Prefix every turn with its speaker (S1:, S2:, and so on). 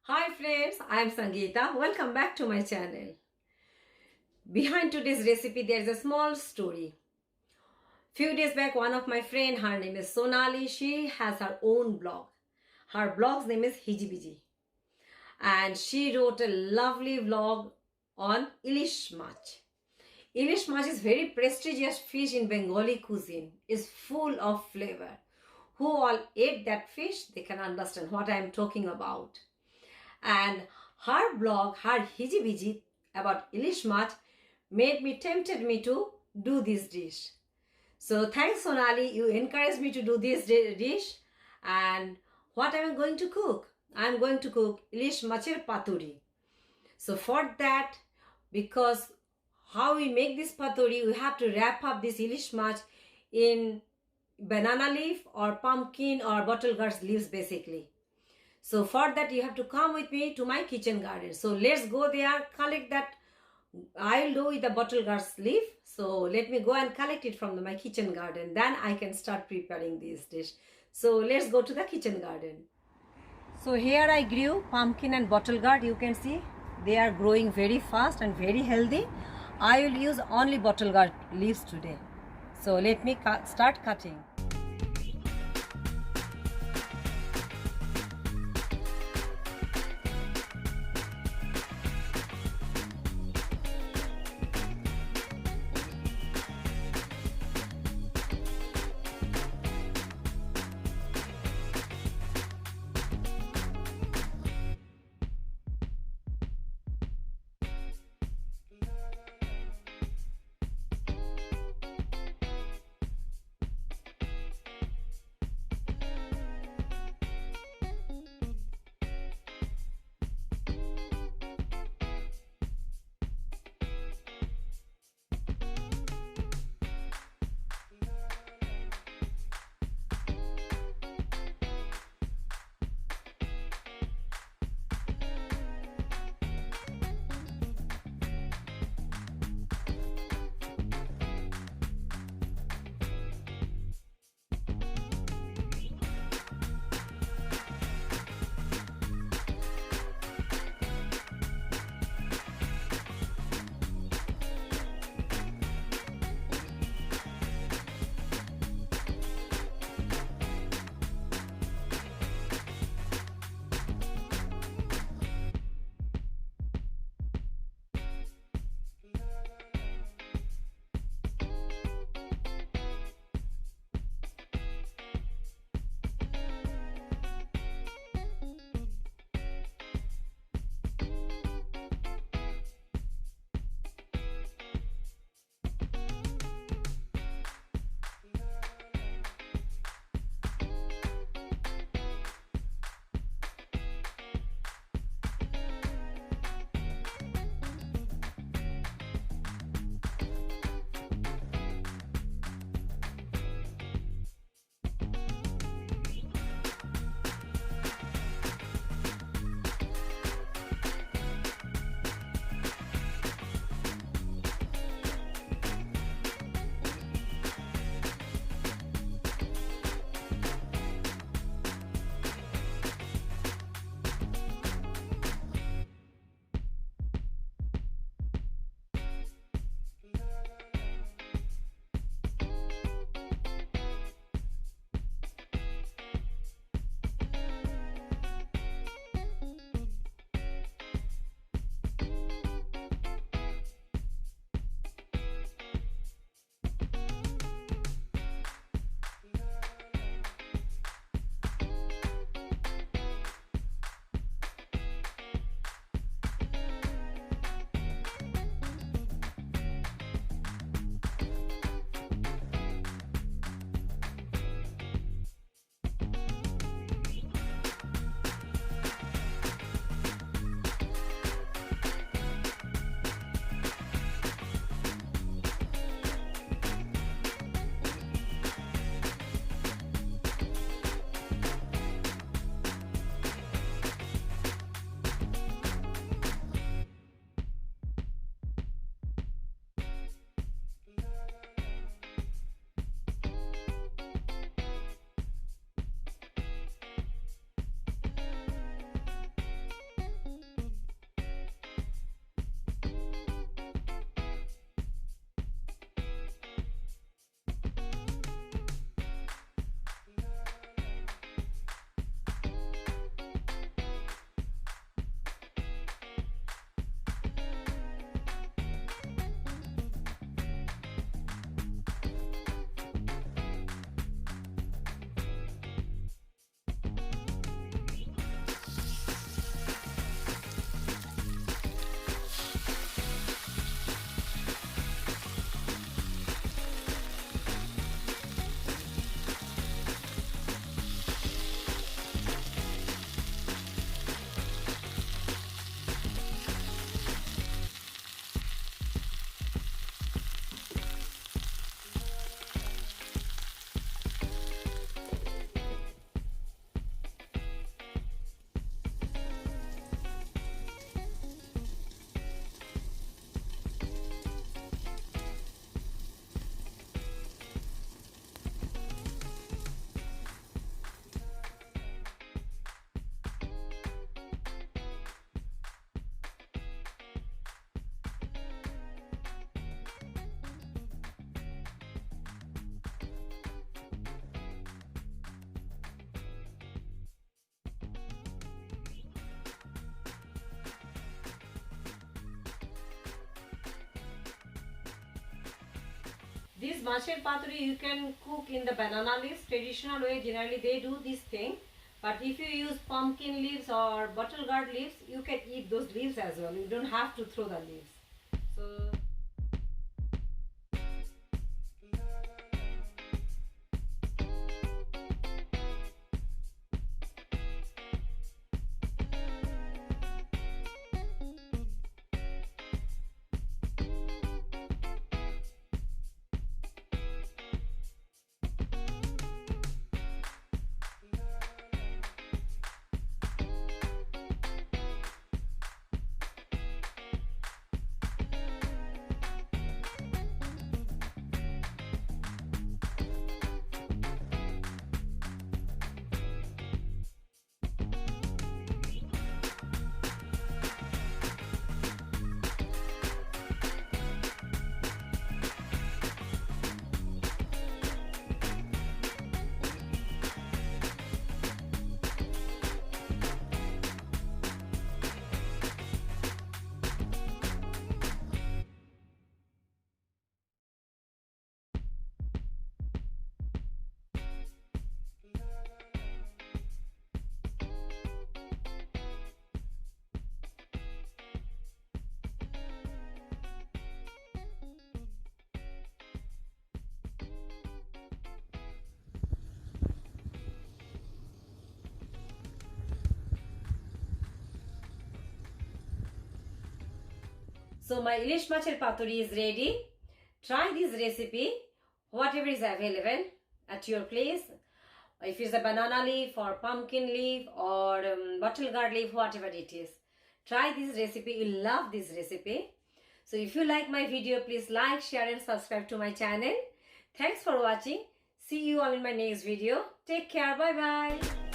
S1: Hi friends, I am Sangita. Welcome back to my channel. Behind today's recipe there is a small story. Few days back one of my friend, her name is Sonali, she has her own blog. Her blog's name is Hijibiji. And she wrote a lovely vlog on Ilish Mach. Ilish Mach is very prestigious fish in Bengali cuisine. It's full of flavor. Who all ate that fish, they can understand what I am talking about. And her blog, her hijibiji about Ilish Mach tempted me to do this dish. So thanks Sonali, you encouraged me to do this dish. And what am I going to cook? I am going to cook Ilish Macher Paturi. So for that, because how we make this paturi, we have to wrap up this Ilish Mach in banana leaf or pumpkin or bottle gourd leaves basically. So for that you have to come with me to my kitchen garden. So let's go there, collect that. I'll do with the bottle gourd leaf. So let me go and collect it from my kitchen garden. Then I can start preparing this dish. So let's go to the kitchen garden. So here I grew pumpkin and bottle gourd. You can see they are growing very fast and very healthy. I will use only bottle gourd leaves today. So let me start cutting. Macher Paturi you can cook in the banana leaves. Traditional way, generally they do this thing. But if you use pumpkin leaves or bottle gourd leaves, you can eat those leaves as well. You don't have to throw the leaves. So So my Ilish Macher Paturi is ready. Try this recipe, whatever is available at your place. If it's a banana leaf or pumpkin leaf or bottle gourd leaf, whatever it is. Try this recipe, you'll love this recipe. So if you like my video, please like, share and subscribe to my channel. Thanks for watching. See you all in my next video. Take care. Bye bye.